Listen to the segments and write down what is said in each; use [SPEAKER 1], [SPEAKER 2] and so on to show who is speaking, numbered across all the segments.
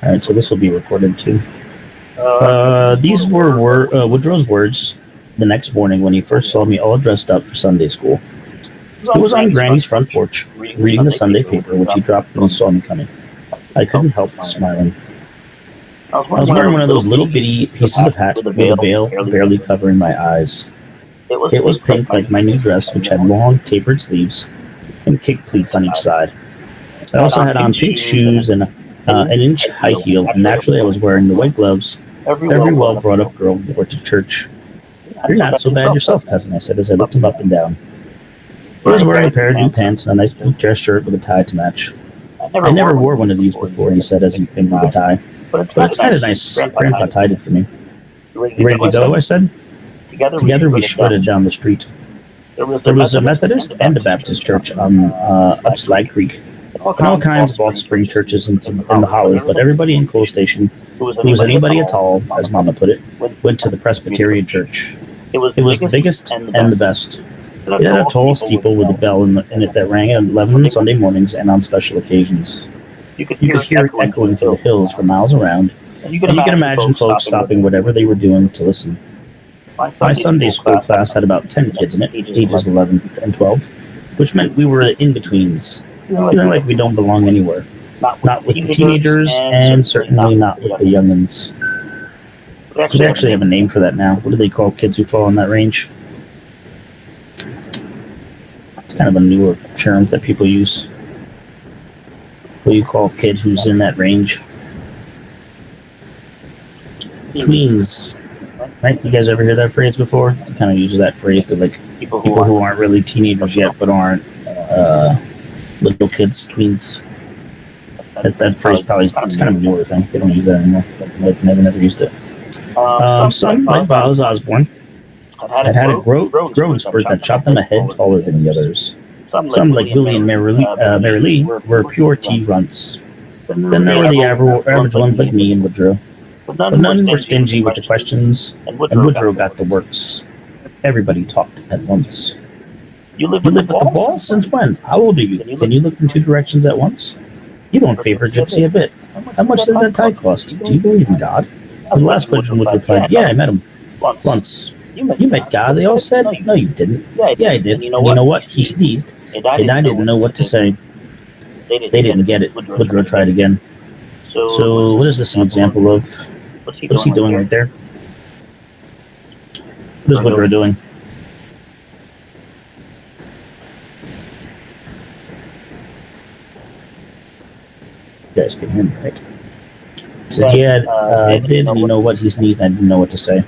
[SPEAKER 1] All right, so this will be recorded too.
[SPEAKER 2] These
[SPEAKER 1] These were Woodrow's words the next morning when he first saw me all dressed up for Sunday school.
[SPEAKER 2] was
[SPEAKER 1] He
[SPEAKER 2] on
[SPEAKER 1] was on
[SPEAKER 2] Granny's
[SPEAKER 1] Granny's
[SPEAKER 2] front
[SPEAKER 1] front
[SPEAKER 2] porch,
[SPEAKER 1] porch,
[SPEAKER 2] reading the
[SPEAKER 1] reading the
[SPEAKER 2] Sunday
[SPEAKER 1] Sunday
[SPEAKER 2] paper,
[SPEAKER 1] paper, which he dropped when he saw me coming. I couldn't help smiling.
[SPEAKER 2] I was
[SPEAKER 1] I
[SPEAKER 2] wearing
[SPEAKER 1] was
[SPEAKER 2] one of
[SPEAKER 1] wearing
[SPEAKER 2] those
[SPEAKER 1] one of
[SPEAKER 2] little
[SPEAKER 1] those little
[SPEAKER 2] bitty
[SPEAKER 1] bitty
[SPEAKER 2] pieces of
[SPEAKER 1] pieces
[SPEAKER 2] hat
[SPEAKER 1] of hat
[SPEAKER 2] with a
[SPEAKER 1] with a
[SPEAKER 2] veil
[SPEAKER 1] veil
[SPEAKER 2] barely
[SPEAKER 1] barely
[SPEAKER 2] covering.
[SPEAKER 1] covering my eyes.
[SPEAKER 2] It was
[SPEAKER 1] It was
[SPEAKER 2] pink like
[SPEAKER 1] pink
[SPEAKER 2] my
[SPEAKER 1] like
[SPEAKER 2] new
[SPEAKER 1] my new
[SPEAKER 2] dress,
[SPEAKER 1] dress,
[SPEAKER 2] which
[SPEAKER 1] which
[SPEAKER 2] had
[SPEAKER 1] had
[SPEAKER 2] long
[SPEAKER 1] long tapered sleeves and kick pleats on each
[SPEAKER 2] side.
[SPEAKER 1] side. I
[SPEAKER 2] I had
[SPEAKER 1] also
[SPEAKER 2] on
[SPEAKER 1] had on
[SPEAKER 2] pink
[SPEAKER 1] pink
[SPEAKER 2] shoes and
[SPEAKER 1] shoes and
[SPEAKER 2] an
[SPEAKER 1] an
[SPEAKER 2] inch
[SPEAKER 1] inch
[SPEAKER 2] high
[SPEAKER 1] high
[SPEAKER 2] heel, and
[SPEAKER 1] heel, and
[SPEAKER 2] naturally I was
[SPEAKER 1] naturally I was
[SPEAKER 2] wearing
[SPEAKER 1] wearing the white gloves
[SPEAKER 2] every
[SPEAKER 1] every
[SPEAKER 2] well
[SPEAKER 1] well
[SPEAKER 2] brought up
[SPEAKER 1] brought
[SPEAKER 2] girl.
[SPEAKER 1] up girl wore to church.
[SPEAKER 2] You're not
[SPEAKER 1] You're
[SPEAKER 2] so
[SPEAKER 1] not
[SPEAKER 2] bad
[SPEAKER 1] so bad
[SPEAKER 2] yourself,
[SPEAKER 1] yourself,
[SPEAKER 2] cousin, I
[SPEAKER 1] cousin,
[SPEAKER 2] said
[SPEAKER 1] I
[SPEAKER 2] as
[SPEAKER 1] said as I
[SPEAKER 2] I
[SPEAKER 1] looked
[SPEAKER 2] looked
[SPEAKER 1] him
[SPEAKER 2] him
[SPEAKER 1] up
[SPEAKER 2] up
[SPEAKER 1] and
[SPEAKER 2] and down.
[SPEAKER 1] down.
[SPEAKER 2] He
[SPEAKER 1] He
[SPEAKER 2] was
[SPEAKER 1] was
[SPEAKER 2] wearing
[SPEAKER 1] wearing
[SPEAKER 2] a
[SPEAKER 1] a
[SPEAKER 2] pair
[SPEAKER 1] pair
[SPEAKER 2] of
[SPEAKER 1] of
[SPEAKER 2] new
[SPEAKER 1] new
[SPEAKER 2] pants
[SPEAKER 1] pants
[SPEAKER 2] and
[SPEAKER 1] and
[SPEAKER 2] a
[SPEAKER 1] a
[SPEAKER 2] nice
[SPEAKER 1] nice
[SPEAKER 2] blue
[SPEAKER 1] blue
[SPEAKER 2] dress
[SPEAKER 1] dress
[SPEAKER 2] shirt.
[SPEAKER 1] shirt with a tie to match.
[SPEAKER 2] I
[SPEAKER 1] I
[SPEAKER 2] never
[SPEAKER 1] never
[SPEAKER 2] wore
[SPEAKER 1] wore
[SPEAKER 2] one
[SPEAKER 1] one
[SPEAKER 2] of
[SPEAKER 1] of
[SPEAKER 2] these
[SPEAKER 1] these
[SPEAKER 2] before, he
[SPEAKER 1] before,
[SPEAKER 2] said
[SPEAKER 1] he
[SPEAKER 2] as he
[SPEAKER 1] said as he
[SPEAKER 2] fingered the
[SPEAKER 1] fingered the
[SPEAKER 2] tie.
[SPEAKER 1] tie.
[SPEAKER 2] But it's
[SPEAKER 1] But
[SPEAKER 2] kind
[SPEAKER 1] it's
[SPEAKER 2] of
[SPEAKER 1] kind of
[SPEAKER 2] nice.
[SPEAKER 1] nice.
[SPEAKER 2] Grandpa tied
[SPEAKER 1] Grandpa
[SPEAKER 2] it for
[SPEAKER 1] tied
[SPEAKER 2] me.
[SPEAKER 1] it for me.
[SPEAKER 2] You ready to
[SPEAKER 1] You ready
[SPEAKER 2] go?
[SPEAKER 1] to
[SPEAKER 2] I
[SPEAKER 1] go?
[SPEAKER 2] said.
[SPEAKER 1] I said.
[SPEAKER 2] Together we
[SPEAKER 1] Together we
[SPEAKER 2] strutted down the
[SPEAKER 1] strutted down
[SPEAKER 2] street.
[SPEAKER 1] the street.
[SPEAKER 2] There was the
[SPEAKER 1] There was a
[SPEAKER 2] Methodist and
[SPEAKER 1] Methodist
[SPEAKER 2] the
[SPEAKER 1] and a
[SPEAKER 2] Baptist
[SPEAKER 1] Baptist
[SPEAKER 2] church
[SPEAKER 1] church
[SPEAKER 2] up
[SPEAKER 1] up
[SPEAKER 2] Slide
[SPEAKER 1] Slide
[SPEAKER 2] Creek,
[SPEAKER 1] Creek,
[SPEAKER 2] and
[SPEAKER 1] and all
[SPEAKER 2] all
[SPEAKER 1] kinds
[SPEAKER 2] kinds
[SPEAKER 1] of
[SPEAKER 2] of
[SPEAKER 1] offspring
[SPEAKER 2] offspring
[SPEAKER 1] churches
[SPEAKER 2] churches
[SPEAKER 1] in the
[SPEAKER 2] in the
[SPEAKER 1] hollers.
[SPEAKER 2] hollers.
[SPEAKER 1] But
[SPEAKER 2] But
[SPEAKER 1] everybody
[SPEAKER 2] everybody
[SPEAKER 1] in
[SPEAKER 2] in
[SPEAKER 1] Coal
[SPEAKER 2] Coal Station,
[SPEAKER 1] Station,
[SPEAKER 2] who was
[SPEAKER 1] who was
[SPEAKER 2] anybody at
[SPEAKER 1] anybody at
[SPEAKER 2] all,
[SPEAKER 1] all,
[SPEAKER 2] as
[SPEAKER 1] as
[SPEAKER 2] Mama put
[SPEAKER 1] Mama
[SPEAKER 2] it,
[SPEAKER 1] put it,
[SPEAKER 2] went to
[SPEAKER 1] went
[SPEAKER 2] the
[SPEAKER 1] to the
[SPEAKER 2] Presbyterian
[SPEAKER 1] Presbyterian
[SPEAKER 2] church.
[SPEAKER 1] church.
[SPEAKER 2] It was
[SPEAKER 1] It
[SPEAKER 2] the
[SPEAKER 1] was the
[SPEAKER 2] biggest
[SPEAKER 1] biggest
[SPEAKER 2] and the
[SPEAKER 1] and the
[SPEAKER 2] best.
[SPEAKER 1] best.
[SPEAKER 2] It had a
[SPEAKER 1] It had a
[SPEAKER 2] tall
[SPEAKER 1] tall
[SPEAKER 2] steeple with a
[SPEAKER 1] steeple with a
[SPEAKER 2] bell
[SPEAKER 1] bell in it that rang at
[SPEAKER 2] on
[SPEAKER 1] 11
[SPEAKER 2] Sunday
[SPEAKER 1] Sunday
[SPEAKER 2] mornings.
[SPEAKER 1] mornings and on special occasions.
[SPEAKER 2] You could
[SPEAKER 1] You
[SPEAKER 2] hear
[SPEAKER 1] could
[SPEAKER 2] it
[SPEAKER 1] hear it
[SPEAKER 2] echoing through the
[SPEAKER 1] echoing through the
[SPEAKER 2] hills for
[SPEAKER 1] hills for
[SPEAKER 2] miles
[SPEAKER 1] miles
[SPEAKER 2] around.
[SPEAKER 1] around,
[SPEAKER 2] And you could
[SPEAKER 1] and you can
[SPEAKER 2] imagine
[SPEAKER 1] imagine
[SPEAKER 2] folks
[SPEAKER 1] folks
[SPEAKER 2] stopping
[SPEAKER 1] stopping
[SPEAKER 2] whatever they
[SPEAKER 1] whatever
[SPEAKER 2] were
[SPEAKER 1] they were
[SPEAKER 2] doing to
[SPEAKER 1] doing
[SPEAKER 2] listen.
[SPEAKER 1] to listen.
[SPEAKER 2] My
[SPEAKER 1] My
[SPEAKER 2] Sunday
[SPEAKER 1] Sunday
[SPEAKER 2] school
[SPEAKER 1] school
[SPEAKER 2] class had
[SPEAKER 1] class had
[SPEAKER 2] about 10
[SPEAKER 1] about 10
[SPEAKER 2] kids in it,
[SPEAKER 1] kids in it,
[SPEAKER 2] ages
[SPEAKER 1] ages
[SPEAKER 2] 11
[SPEAKER 1] 11
[SPEAKER 2] and
[SPEAKER 1] and
[SPEAKER 2] 12,
[SPEAKER 1] 12, which meant we were the in-betweens,
[SPEAKER 2] feeling like
[SPEAKER 1] feeling like we don't belong anywhere.
[SPEAKER 2] not with the
[SPEAKER 1] Not with the
[SPEAKER 2] teenagers
[SPEAKER 1] teenagers,
[SPEAKER 2] and
[SPEAKER 1] and
[SPEAKER 2] certainly
[SPEAKER 1] certainly
[SPEAKER 2] not with
[SPEAKER 1] not
[SPEAKER 2] the
[SPEAKER 1] with the
[SPEAKER 2] youngins.
[SPEAKER 1] youngins.
[SPEAKER 2] We
[SPEAKER 1] So
[SPEAKER 2] actually
[SPEAKER 1] they
[SPEAKER 2] have a
[SPEAKER 1] actually
[SPEAKER 2] name
[SPEAKER 1] have a
[SPEAKER 2] for
[SPEAKER 1] name
[SPEAKER 2] that.
[SPEAKER 1] for that now. What do they call kids who fall in that range? It's kind of a newer term that people use. What do you call a kid who's in that range? Tweens. Right? You guys ever hear that phrase before? You kind of use that phrase to like
[SPEAKER 2] People
[SPEAKER 1] people who aren't really teenagers yet, but aren't little kids, tweens. That phrase probably it's kind of a newer thing. They don't use that anymore. Never used it. Some like Buzz Osborne
[SPEAKER 2] had
[SPEAKER 1] had a
[SPEAKER 2] a
[SPEAKER 1] growing spurt that shot them a head taller than the others. Some like Willie and Mary Lee were pure T runts. Then there were the average ones like me and Woodrow.
[SPEAKER 2] but
[SPEAKER 1] But
[SPEAKER 2] none were
[SPEAKER 1] none were
[SPEAKER 2] stingy
[SPEAKER 1] stingy
[SPEAKER 2] with
[SPEAKER 1] with
[SPEAKER 2] the
[SPEAKER 1] the
[SPEAKER 2] questions,
[SPEAKER 1] questions,
[SPEAKER 2] and
[SPEAKER 1] and
[SPEAKER 2] Woodrow
[SPEAKER 1] Woodrow
[SPEAKER 2] got the
[SPEAKER 1] got the
[SPEAKER 2] works.
[SPEAKER 1] works. Everybody talked at once.
[SPEAKER 2] You live
[SPEAKER 1] You
[SPEAKER 2] with the
[SPEAKER 1] live with the
[SPEAKER 2] boss?
[SPEAKER 1] boss since when? How old are you? Can you look in two directions at once? You don't favor Gypsy a bit. How much does that tie cost? Do you believe in God? Was the last question Woodrow replied. Yeah, I met him once. You met God, they all said. No, you didn't. Yeah, I did. And you know what? He sneezed, and I didn't know what to say. They didn't get it. Woodrow tried again. So, what is this an example of?
[SPEAKER 2] What's he
[SPEAKER 1] What is he doing right there? What is Woodrow doing? You guys can hear me, right? He said, yeah, I did, and you know what? He sneezed, and I didn't know what to say.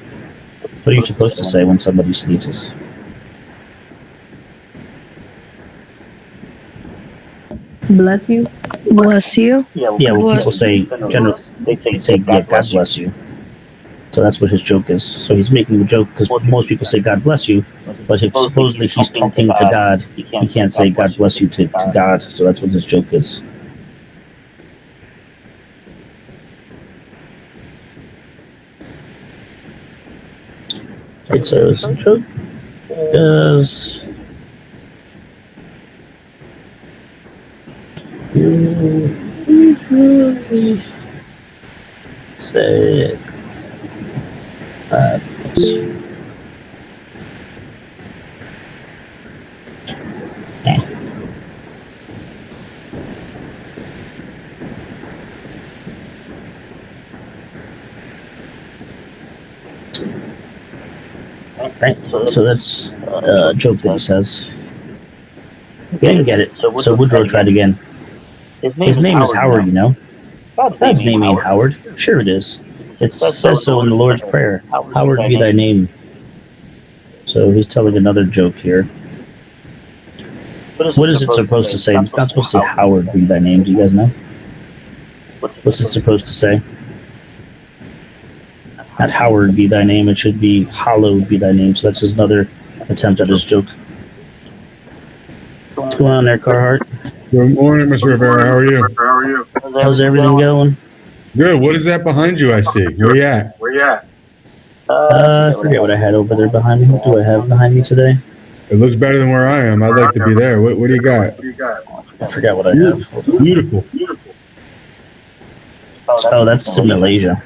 [SPEAKER 1] What are you supposed to say when somebody sneezes?
[SPEAKER 3] Bless you.
[SPEAKER 4] Bless you.
[SPEAKER 1] Yeah, well, people say, generally, they say, yeah, God bless you. So that's what his joke is. So he's making a joke because most people say God bless you, but if supposedly he's talking to God, he can't say God bless you to God. So that's what his joke is. Right, so his joke is you usually say right? So that's a joke that he says. He didn't get it, so Woodrow tried again. His name is Howard, you know. God's name ain't Howard. Sure it is. It says so in the Lord's Prayer. Howard be thy name. So he's telling another joke here. What is it supposed to say? It's not supposed to say Howard be thy name. Do you guys know? What's it supposed to say? Not Howard be thy name. It should be hallowed be thy name. So that's just another attempt at his joke. What's going on there, Carhart?
[SPEAKER 5] Good morning, Mr. Rivera. How are you?
[SPEAKER 1] How's everything going?
[SPEAKER 5] Good. What is that behind you? I see. Where you at?
[SPEAKER 1] I forget what I had over there behind me. What do I have behind me today?
[SPEAKER 5] It looks better than where I am. I'd like to be there. What do you got?
[SPEAKER 1] I forgot what I have.
[SPEAKER 5] Beautiful.
[SPEAKER 1] Oh, that's in Malaysia.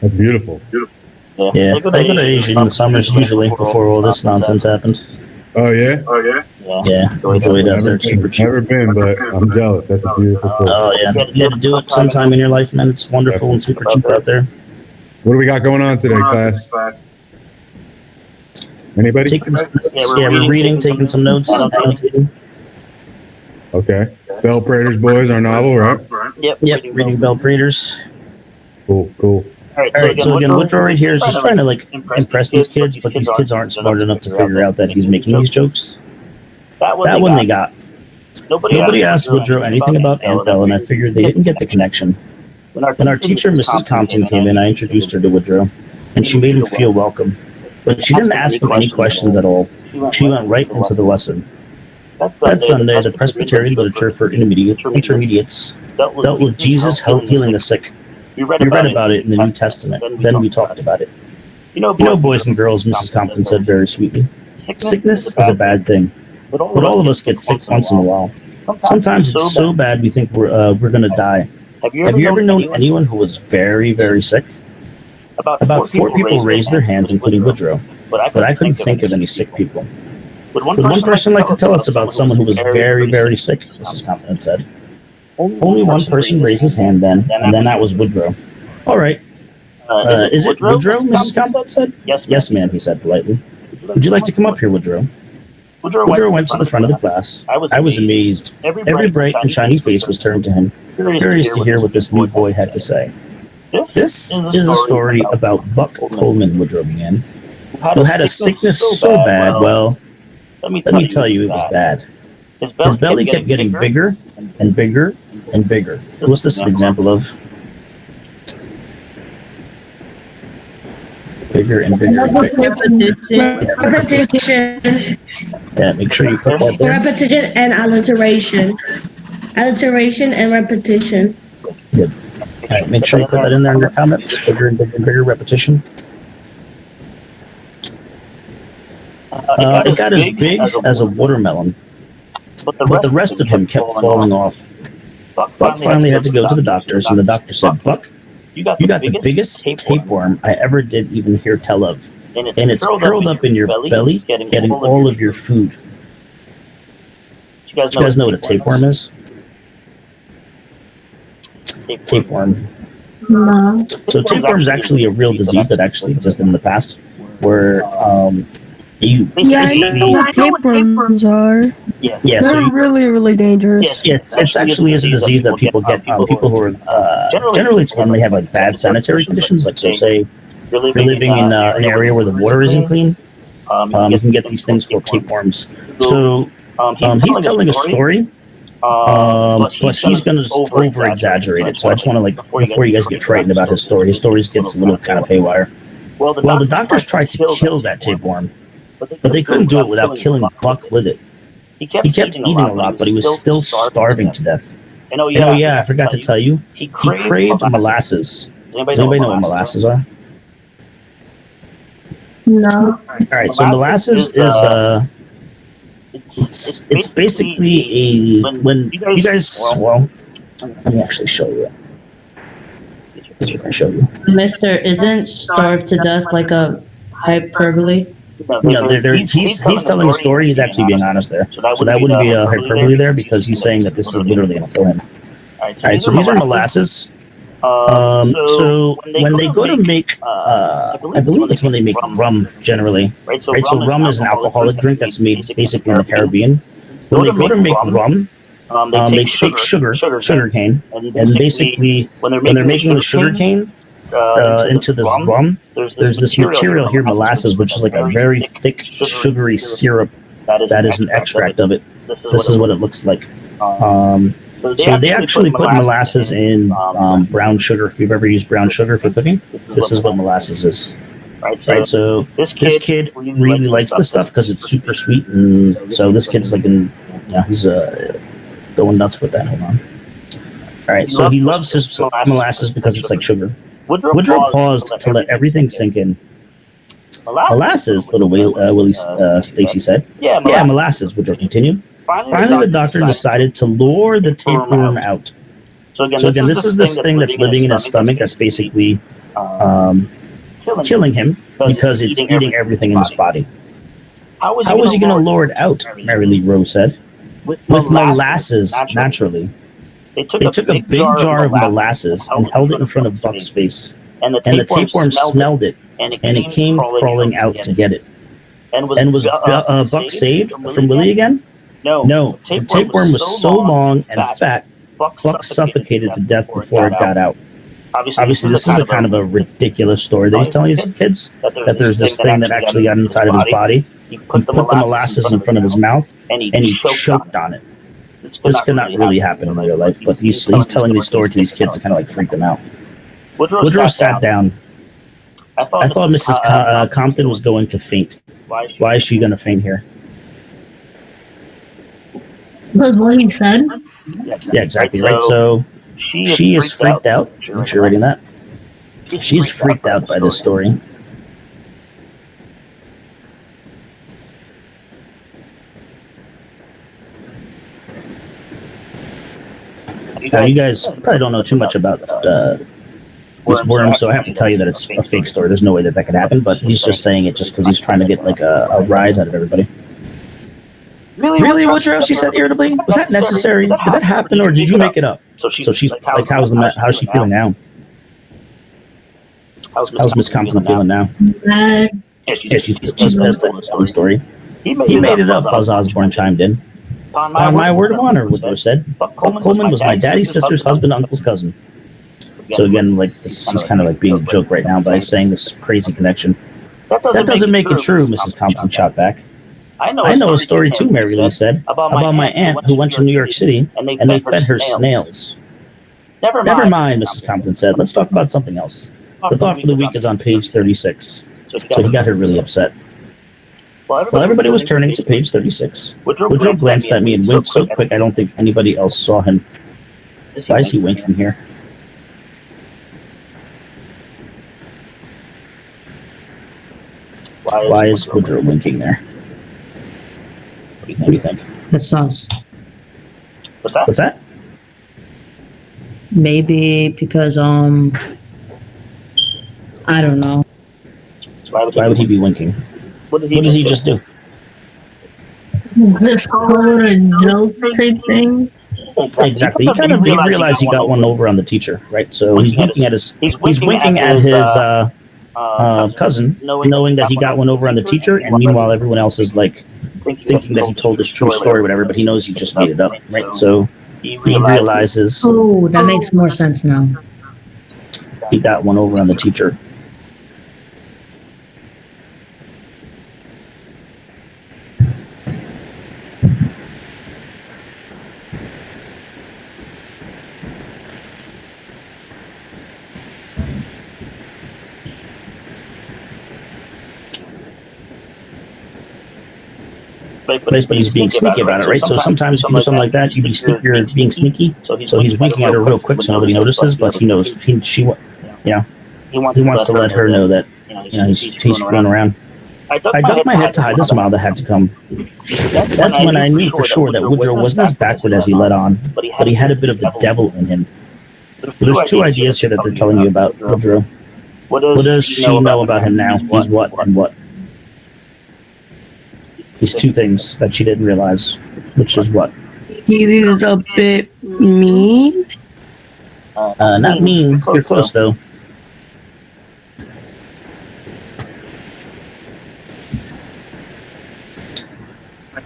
[SPEAKER 5] That's beautiful.
[SPEAKER 1] Yeah, I go to Asia in the summers usually before all this nonsense happened.
[SPEAKER 5] Oh yeah.
[SPEAKER 1] Yeah, enjoy it out there. It's super cheap.
[SPEAKER 5] Never been, but I'm jealous. That's a beautiful place.
[SPEAKER 1] Oh yeah, you got to do it sometime in your life, man. It's wonderful and super cheap out there.
[SPEAKER 5] What do we got going on today, class? Anybody?
[SPEAKER 1] Taking some notes. Yeah, we're reading, taking some notes.
[SPEAKER 5] Okay. Bell Prater's Boys, our novel, right?
[SPEAKER 2] Yep,
[SPEAKER 1] Reading Bell Prater's.
[SPEAKER 5] Cool.
[SPEAKER 1] All right, so again, Woodrow right here is just trying to like impress these kids, but these kids aren't smart enough to figure out that he's making these jokes. That one they got. Nobody asked Woodrow anything about Aunt Bell, and I figured they didn't get the connection. When our teacher, Mrs. Compton, came in, I introduced her to Woodrow, and she made him feel welcome. But she didn't ask him any questions at all. She went right into the lesson. That Sunday, the Presbyterian literature for intermediates dealt with Jesus healing the sick. We read about it in the New Testament. Then we talked about it. You know, boys and girls, Mrs. Compton said very sweetly, sickness is a bad thing, but all of us get sick once in a while. Sometimes it's so bad we think we're going to die. Have you ever known anyone who was very, very sick? About 4 people raised their hands, including Woodrow, but I couldn't think of any sick people. Would one person like to tell us about someone who was very, very sick? Mrs. Compton said. Only one person raised his hand then, and then that was Woodrow. All right. Is it Woodrow? Mrs. Compton said. Yes, ma'am, he said politely. Would you like to come up here, Woodrow? Woodrow went to the front of the class. I was amazed. Every bright and shiny face was turned to him, curious to hear what this new boy had to say. This is a story about Buck Coleman, Woodrow began, who had a sickness so bad, well, let me tell you, it was bad. His belly kept getting bigger and bigger and bigger. What's this an example of? Bigger and bigger and bigger.
[SPEAKER 3] Repetition.
[SPEAKER 1] Yeah, make sure you put that there.
[SPEAKER 3] Repetition and alliteration. Alliteration and repetition.
[SPEAKER 1] Good. All right, make sure you put that in there in your comments. Bigger and bigger and bigger repetition. It got as big as a watermelon, but the rest of him kept falling off. Buck finally had to go to the doctors, and the doctor said, "Buck, you got the biggest tapeworm I ever did even hear tell of, and it's curled up in your belly, getting all of your food." Do you guys know what a tapeworm is? Tapeworm.
[SPEAKER 3] No.
[SPEAKER 1] So tapeworm is actually a real disease that actually existed in the past, where
[SPEAKER 3] Yeah, I know what tapeworms are.
[SPEAKER 1] Yeah,
[SPEAKER 3] They're
[SPEAKER 1] so
[SPEAKER 3] really, really dangerous.
[SPEAKER 1] it's actually is a disease that people get. People who are generally it's when they have like bad sanitary conditions. Like so, say you're living in an area where the water isn't clean. You can get these things called tapeworms. So he's telling a story. But he's going to over exaggerate it. So I just want to before you guys get frightened about his story gets a little kind of haywire. Well, the doctors tried to kill that tapeworm, but they couldn't do it without killing Buck with it. He kept eating a lot, but he was still starving to death. And I forgot to tell you, he craved molasses. Does anybody know what molasses are?
[SPEAKER 3] No.
[SPEAKER 1] All right, so molasses is it's basically when you guys well, let me actually show you. I show you.
[SPEAKER 4] Mister, isn't starved to death like a hyperbole?
[SPEAKER 1] No, he's telling a story. He's actually being honest there. So that wouldn't be a hyperbole there because he's saying that this is literally going to kill him. All right, so these are molasses. So when they go to make, I believe it's when they make rum generally. Right, so rum is an alcoholic drink that's made basically in the Caribbean. When they go to make rum, they take sugar cane, and basically when they're making the sugar cane into this rum, there's this material here, molasses, which is like a very thick sugary syrup that is an extract of it. This is what it looks like. So they actually put molasses in brown sugar. If you've ever used brown sugar for cooking, this is what molasses is. Right, so this kid really likes this stuff because it's super sweet, and so this kid's he's going nuts with that. Hold on. All right, so he loves his molasses because it's like sugar. Woodrow paused to let everything sink in. Molasses, little Willie Stacy said. Yeah, molasses, Woodrow continued. Finally, the doctor decided to lure the tapeworm out.
[SPEAKER 2] So again,
[SPEAKER 1] this is this thing that's living in his stomach that's basically killing him because it's eating everything in his body.
[SPEAKER 2] How is
[SPEAKER 1] he going to lure it out? Mary Lee Rose said. With molasses, naturally.
[SPEAKER 2] They took a big jar of molasses and held it in front of Buck's face. And the tapeworm smelled it, and it came crawling out to get it. And was
[SPEAKER 1] Buck saved from Willie again? No. The tapeworm was so long and fat, Buck suffocated to death before it got out. Obviously, this is a kind of a ridiculous story that he's telling his kids, that there's this thing that actually got inside of his body. He put the molasses in front of his mouth, and he choked on it. This could not really happen in real life, but he's telling these stories to these kids to kind of like freak them out. Woodrow sat down. I thought Mrs. Compton was going to faint. Why is she going to faint here?
[SPEAKER 3] Because what he said?
[SPEAKER 1] Yeah, exactly, right? So she is freaked out. I'm sure you're reading that. She's freaked out by this story. Now, you guys probably don't know too much about this worm, so I have to tell you that it's a fake story. There's no way that could happen, but he's just saying it just because he's trying to get like a rise out of everybody. Really, Woodrow? She said irritably. Was that necessary? Did that happen, or did you make it up? So she's like, how's she feeling now? How's Miss Compton feeling now? Yeah, she's pissed at the story. He made it up. Buzz Osborne chimed in. On my word of honor, Woodrow said. Buck Coleman was my daddy's sister's husband, uncle's cousin. So again, like she's kind of like being a joke right now by saying this crazy connection. That doesn't make it true, Mrs. Compton shot back. I know a story too, Mary Lee said, about my aunt who went to New York City and they fed her snails. Never mind, Mrs. Compton said. Let's talk about something else. The thought for the week is on page 36. So he got her really upset. While everybody was turning to page 36, Woodrow glanced at me and winked so quick I don't think anybody else saw him. Why is he winking here? Why is Woodrow winking there? What do you think?
[SPEAKER 4] That's us.
[SPEAKER 1] What's that?
[SPEAKER 4] Maybe because I don't know.
[SPEAKER 1] Why would he be winking? What did he just do?
[SPEAKER 3] Just call it a joke type thing.
[SPEAKER 1] Exactly. He kind of realized he got one over on the teacher, right? So he's winking at his cousin, knowing that he got one over on the teacher, and meanwhile everyone else is like thinking that he told this true story or whatever, but he knows he just made it up, right? So he realizes.
[SPEAKER 4] Oh, that makes more sense now.
[SPEAKER 1] He got one over on the teacher. But he's being sneaky about it, right? So sometimes if you do something like that, you're being sneaky. So he's winking at her real quick so nobody notices, but he knows he wants to let her know that he's screwing around. I ducked my head to hide the smile that had to come. That's when I knew for sure that Woodrow wasn't as backward as he let on, but he had a bit of the devil in him. There's two ideas here that they're telling you about Woodrow. What does she know about him now? He's what and what? These two things that she didn't realize, which is what?
[SPEAKER 3] He's a bit mean.
[SPEAKER 1] Not mean. You're close, though.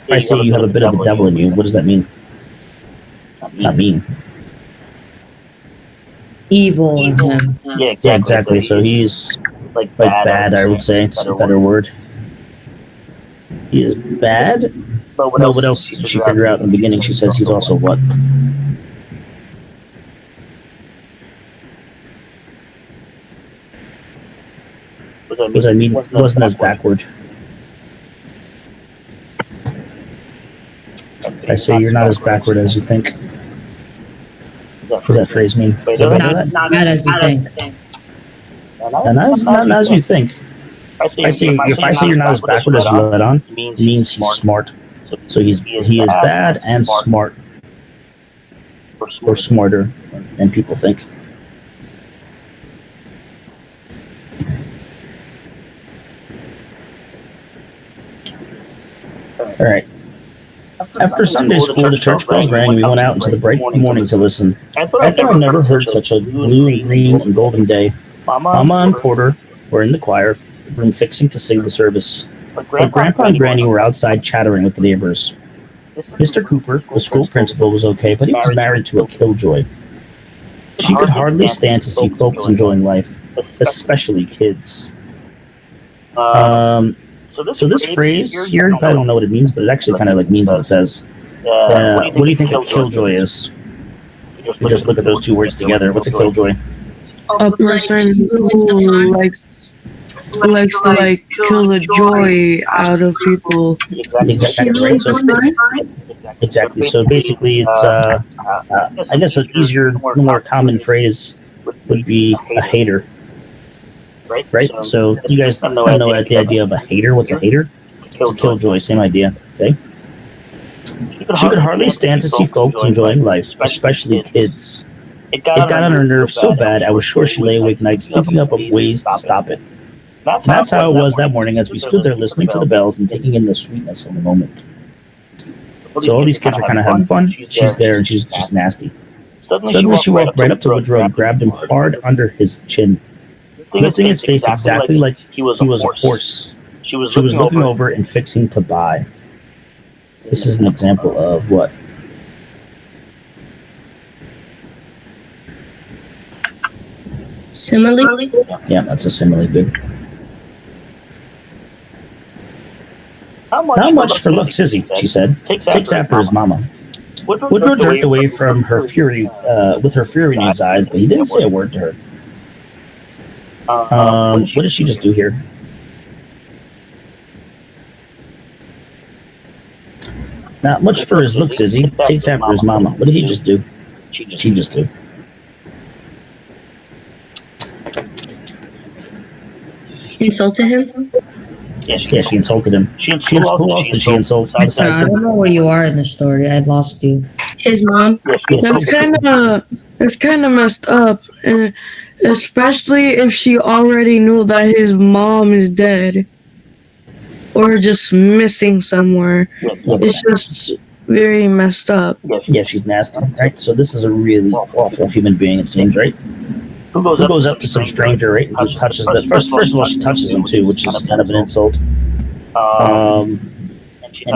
[SPEAKER 1] I say you have a bit of the devil in you. What does that mean? Not mean.
[SPEAKER 4] Evil in him.
[SPEAKER 1] Yeah, exactly. So he's like bad, I would say. It's a better word. He is bad? But what else did she figure out in the beginning? She says he's also what? What does that mean? Wasn't as backward. I say you're not as backward as you think. What does that phrase mean?
[SPEAKER 4] Not as you think.
[SPEAKER 1] Not as you think. If I say you're not as backward as you let on, it means he's smart. So he is bad and smart. or smarter than people think. All right. After Sunday school, the church bells rang, and we went out into the bright morning to listen. I thought I'd never heard such a blue and green and golden day. Mama and Porter were in the choir room fixing to sing the service. But Grandpa and Granny were outside chattering with the neighbors. Mr. Cooper, the school principal, was okay, but he was married to a killjoy. She could hardly stand to see folks enjoying life, especially kids. So this phrase here, you probably don't know what it means, but it actually kind of like means what it says. What do you think a killjoy is? You just look at those two words together. What's a killjoy?
[SPEAKER 3] A person who likes to kill the joy out of people.
[SPEAKER 1] Exactly. Exactly. So basically, it's I guess an easier, more common phrase would be a hater. Right? So you guys know the idea of a hater. What's a hater? It's a killjoy. Same idea. Okay. She could hardly stand to see folks enjoying life, especially kids. It got on her nerves so bad, I was sure she lay awake nights thinking up of ways to stop it. That's how it was that morning as we stood there listening to the bells and taking in the sweetness of the moment. So all these kids are kind of having fun. She's there and she's just nasty. Suddenly she walked right up to Woodrow and grabbed him hard under his chin, lifting his face exactly like he was a horse. She was looking over and fixing to buy. This is an example of what?
[SPEAKER 3] Simile?
[SPEAKER 1] Yeah, that's a simile. Good. How much for looks is he? She said. Takes after his mama. Woodrow jerked away from her fury, with her fury in his eyes, but he didn't say a word to her. What did she just do here? Not much for his looks, is he? Takes after his mama. What did he just do? She just do.
[SPEAKER 3] Insulted him?
[SPEAKER 1] Yeah, she insulted him. Who else did she insult?
[SPEAKER 4] I don't know where you are in the story. I lost you.
[SPEAKER 3] His mom.
[SPEAKER 6] That's kind of messed up, and especially if she already knew that his mom is dead or just missing somewhere. It's just very messed up.
[SPEAKER 1] Yeah, she's nasty, right? So this is a really awful human being, it seems, right? Who goes up to some stranger, right? And touches the first of all, she touches him too, which is kind of an insult. And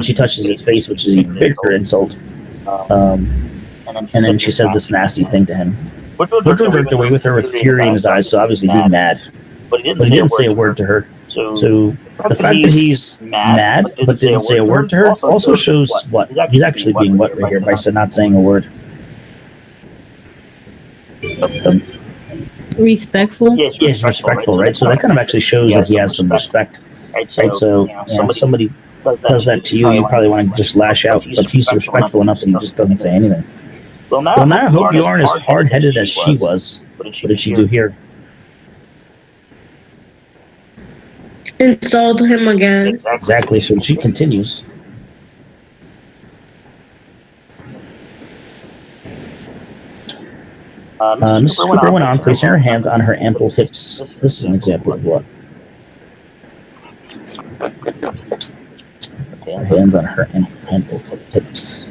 [SPEAKER 1] she touches his face, which is an even bigger insult. And then she says this nasty thing to him. Woodrow jerked away with her with fury in his eyes, so obviously he's mad. But he didn't say a word to her. So the fact that he's mad but didn't say a word to her also shows what? He's actually being what right here by not saying a word.
[SPEAKER 4] Respectful?
[SPEAKER 1] Yes, he's respectful, right? So that kind of actually shows that he has some respect. Right? So if somebody does that to you, you probably want to just lash out. But he's respectful enough that he just doesn't say anything. Well, now I hope you aren't as hard-headed as she was. What did she do here?
[SPEAKER 3] Insult him again.
[SPEAKER 1] Exactly. So she continues. Mrs. Cooper went on, placing her hands on her ample hips. This is an example of what? Her hands on her ample hips.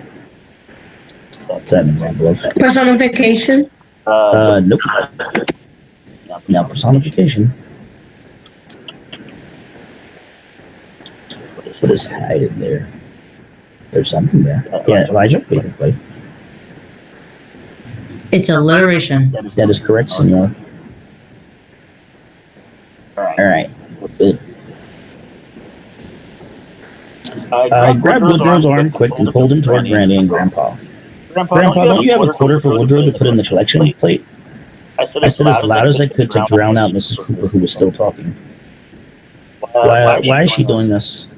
[SPEAKER 1] What's that an example of?
[SPEAKER 3] Personification?
[SPEAKER 1] Nope. Now personification. What is hiding there? There's something there. Yeah, Elijah, play.
[SPEAKER 4] It's alliteration.
[SPEAKER 1] That is correct, senor. Alright. Good. I grabbed Woodrow's arm quick and pulled him toward Granny and Grandpa. Grandpa, don't you have a quarter for Woodrow to put in the collection plate? I said as loud as I could to drown out Mrs. Cooper, who was still talking. Why is she doing this?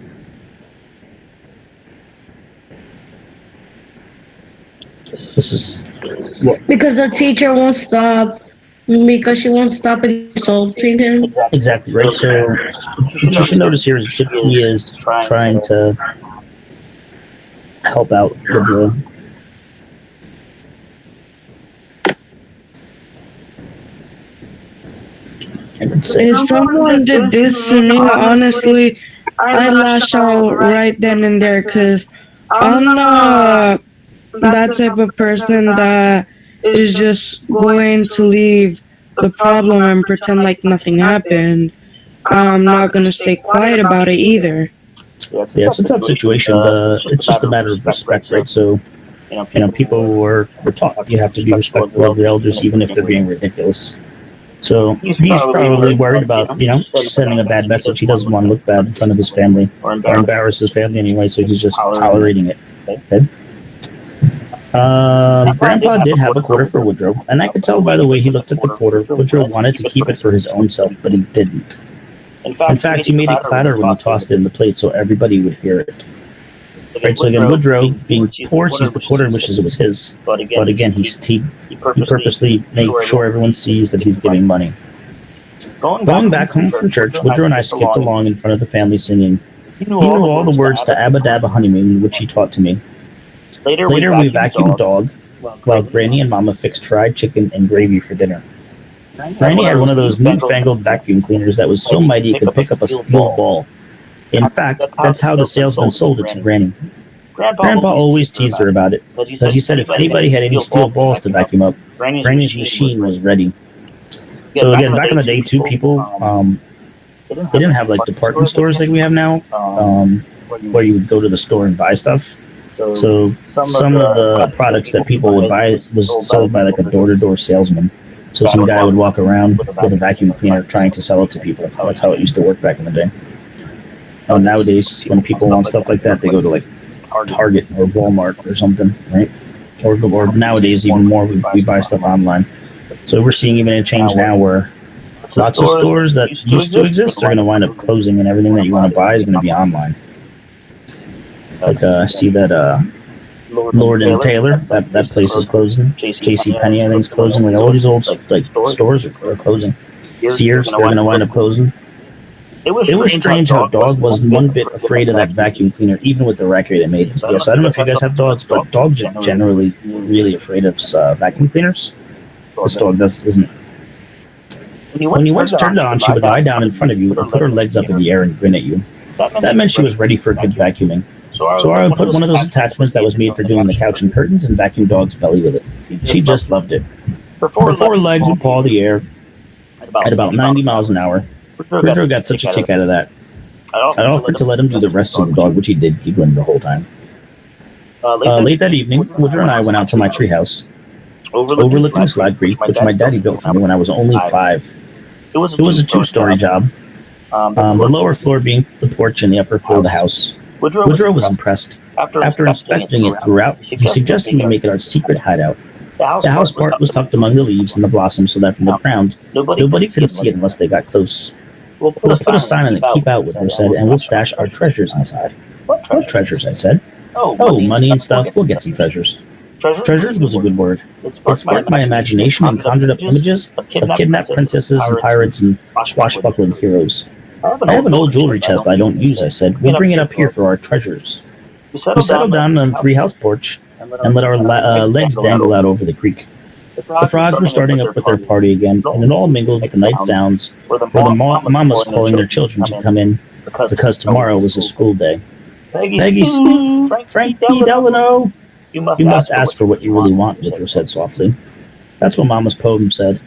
[SPEAKER 1] This is what?
[SPEAKER 3] Because the teacher won't stop. Because she won't stop insulting him.
[SPEAKER 1] Exactly, right? So what you should notice here is he is trying to help out Woodrow. I would say.
[SPEAKER 6] If someone did this to me, honestly, I'd lash out right then and there, because I'm not that type of person that is just going to leave the problem and pretend like nothing happened. I'm not going to stay quiet about it either.
[SPEAKER 2] Yeah,
[SPEAKER 1] Yeah, it's a tough situation. It's just a matter of respect, right? So, people were taught you have to be respectful of the elders, even if they're being ridiculous. So he's probably worried about, sending a bad message. He doesn't want to look bad in front of his family or embarrass his family anyway, so he's just tolerating it. Okay. Grandpa did have a quarter for Woodrow, and I could tell by the way he looked at the quarter. Woodrow wanted to keep it for his own self, but he didn't. In fact, he made it clatter when he tossed it in the plate so everybody would hear it. Right, so again, Woodrow, being poor, sees the quarter and wishes it was his. But again, he purposely makes sure everyone sees that he's giving money. Going back home from church, Woodrow and I skipped along in front of the family singing. He knew all the words to Abba Dabba Honeymoon, which he taught to me. Later, we vacuumed dog, while Granny and Mama fixed fried chicken and gravy for dinner. Granny had one of those newfangled vacuum cleaners that was so mighty it could pick up a steel ball. In fact, that's how the salesman sold it to Granny. Grandpa always teased her about it, because he said if anybody had any steel balls to vacuum up, Granny's machine was ready. So again, back in the day, too, people, they didn't have like department stores like we have now, where you would go to the store and buy stuff. So some of the products that people would buy was sold by like a door-to-door salesman. So some guy would walk around with a vacuum cleaner trying to sell it to people. That's how it used to work back in the day. Nowadays, when people want stuff like that, they go to like Target or Walmart or something, right? Or nowadays, even more, we buy stuff online. So we're seeing even a change now where lots of stores that used to exist are going to wind up closing, and everything that you want to buy is going to be online. Like I see that Lord and Taylor, that place is closing. JCPenney, I think, is closing. Like all these old like stores are closing. Sears, they're going to wind up closing. It was strange how dog wasn't one bit afraid of that vacuum cleaner, even with the record it made. Yes, I don't know if you guys have dogs, but dogs are generally really afraid of vacuum cleaners. This dog isn't. When you went to turn it on, she would lie down in front of you and put her legs up in the air and grin at you. That meant she was ready for good vacuuming. So I would put one of those attachments that was made for doing the couch and curtains and vacuum dog's belly with it. She just loved it. Her four legs would paw the air at about 90 miles an hour. Woodrow got such a kick out of that. I offered to let him do the rest of the dog, which he did, giggling the whole time. Late that evening, Woodrow and I went out to my treehouse, overlooking Slide Creek, which my daddy built for me when I was only 5. It was a 2-story job, the lower floor being the porch and the upper floor the house. Woodrow was impressed. After inspecting it throughout, he suggested we make it our secret hideout. The house part was tucked among the leaves and the blossoms so that from the ground, nobody could see it unless they got close. We'll put a sign on it, keep out, Woodrow said, and we'll stash our treasures inside. What treasures, I said. Oh, money and stuff, we'll get some treasures. Treasures was a good word. It sparked my imagination and conjured up images of kidnapped princesses and pirates and swashbuckling heroes. I have an old jewelry chest I don't use, I said. We'll bring it up here for our treasures. We settled down on the treehouse porch and let our legs dangle out over the creek. The frogs were starting up with their party again, and it all mingled with the night sounds where the mamas calling their children to come in because tomorrow was a school day. Peggy Sue, Frankie Delano. You must ask for what you really want, Woodrow said softly. That's what Mama's poem said.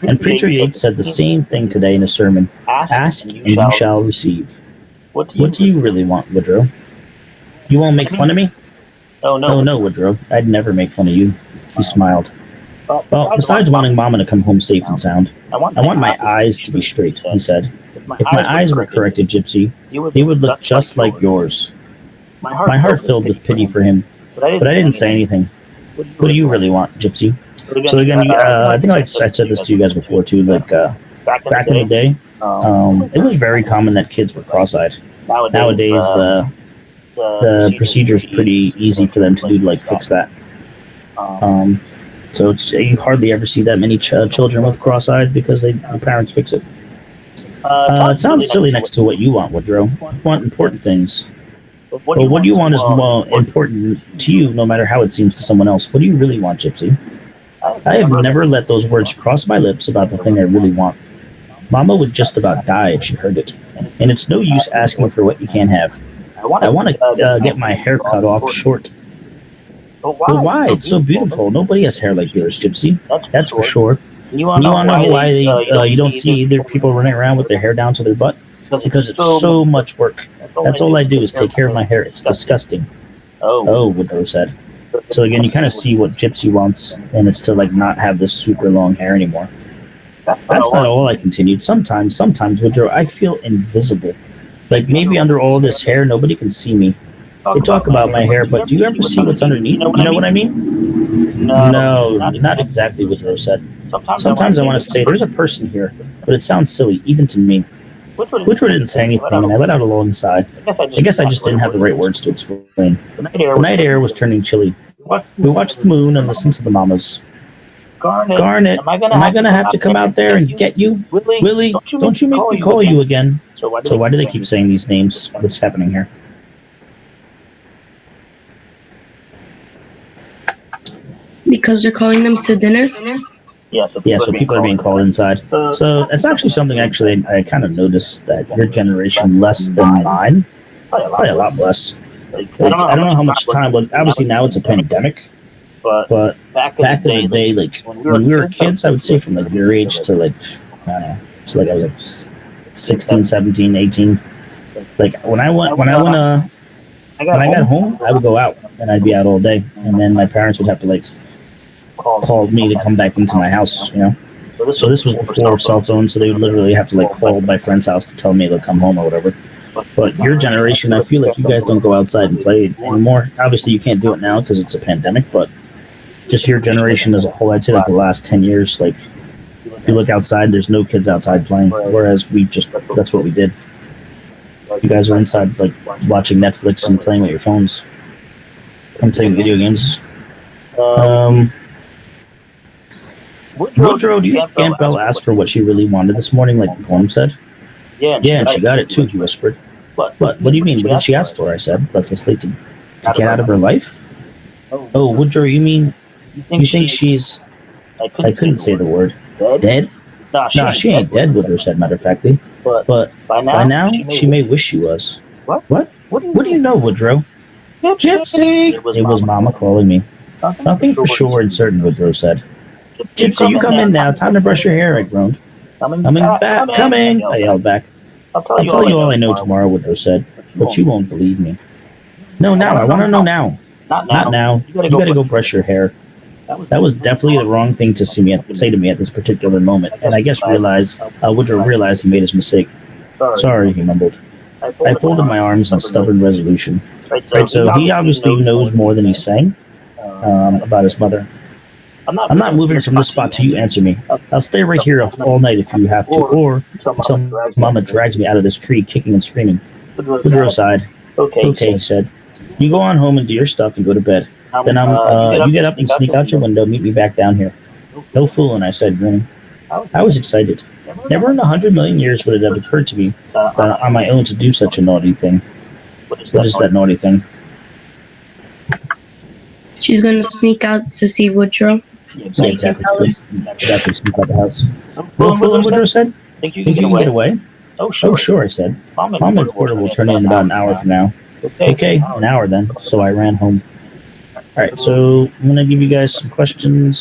[SPEAKER 1] And Preacher Yates said the same thing today in a sermon. Ask and you shall receive. What do you really want, Woodrow? You won't make fun of me? Oh, no, Woodrow. I'd never make fun of you. He smiled. Well, besides wanting Mama to come home safe and sound, I want my eyes to be straight, he said. If my eyes were corrected, Gypsy, they would look just like yours. My heart filled with pity for him, but I didn't say anything. What do you really want, Gypsy? So again, I think I said this to you guys before too, like back in the day, it was very common that kids were cross-eyed. Nowadays, the procedure is pretty easy for them to do to like fix that. So you hardly ever see that many children with cross-eyed because the parents fix it. It sounds silly next to what you want, Woodrow. You want important things. But what do you want is more important to you, no matter how it seems to someone else. What do you really want, Gypsy? I have never let those words cross my lips about the thing I really want. Mama would just about die if she heard it. And it's no use asking for what you can't have. I want to get my hair cut off short. But why? It's so beautiful. Nobody has hair like yours, Gypsy. That's for sure. You want to know why you don't see either people running around with their hair down to their butt? Because it's so much work. That's all I do is take care of my hair. It's disgusting. Oh, Woodrow said. So again, you kind of see what Gypsy wants, and it's to like not have this super long hair anymore. That's not all, I continued. Sometimes, Woodrow, I feel invisible. Like maybe under all this hair, nobody can see me. They talk about my hair, but do you ever see what's underneath? You know what I mean? No, not exactly, Woodrow said. Sometimes I want to say, there's a person here, but it sounds silly, even to me. Woodrow didn't say anything, and I let out a long sigh. I guess I just didn't have the right words to explain. The night air was turning chilly. We watched the moon and listened to the mamas. Garnet, am I going to have to come out there and get you? Willie, don't you make me call you again. So why do they keep saying these names? What's happening here?
[SPEAKER 6] Because they're calling them to dinner?
[SPEAKER 2] Yeah, so people are being called inside. So it's actually something I kind of noticed that your generation less than mine, probably a lot less. Like, I don't know how much time, but obviously now it's a pandemic. But back in the day, like when we were kids, I would say from like your age to like, I don't know, it's like I was 16, 17, 18. Like when I got home, I would go out and I'd be out all day, and then my parents would have to like call me to come back into my house, you know. So this was before cell phones, so they would literally have to like call my friend's house to tell me to come home or whatever. But your generation, I feel like you guys don't go outside and play anymore. Obviously, you can't do it now because it's a pandemic, but just your generation as a whole, I'd say like the last 10 years, like if you look outside, there's no kids outside playing, whereas that's what we did. You guys are inside like watching Netflix and playing with your phones and playing video games. Woodrow, do you think Aunt Belle asked for what she really wanted this morning, like the poem said? Yeah, and she got it too, he whispered. What do you mean? What did she ask for? I said, breathlessly, to get out of her life? Oh, Woodrow, you mean, you think she's... I couldn't say the word. Dead? Nah, she ain't dead, Woodrow said matter-of-factly. But by now, she may wish she was. What? What do you know, Woodrow? Gypsy! It was Mama calling me. Nothing for sure and certain, Woodrow said. Gypsy, you come in now. Time to brush your hair, I groaned. Coming, I yelled back. I'll tell you all I know tomorrow, Woodrow said, but you won't believe me. No, now. I want to know now. Not now. You gotta go brush your hair. That was definitely the wrong thing to say to me at this particular moment, and I guess Woodrow realized he made his mistake. Sorry, he mumbled. I folded my arms in stubborn resolution. Right, so he obviously knows more than he's saying about his mother. I'm not moving from this spot till you answer me. I'll stay right here all night if you have to, or until Mama drags me out of this tree kicking and screaming. Woodrow sighed. Okay, he said. You go on home and do your stuff and go to bed. Then you get up and sneak out your window, meet me back down here. No fooling, I said, grinning. I was excited. Never in 100 million years would it have occurred to me on my own to do such a naughty thing. What is that naughty thing?
[SPEAKER 6] She's gonna sneak out to see Woodrow.
[SPEAKER 1] Yeah, exactly. Sneak out the house. No fooling, Woodrow said. Think you can get away? Oh, sure, I said. Mom and Porter will turn in about an hour from now. Okay, an hour then. So I ran home. Alright, so I'm going to give you guys some questions.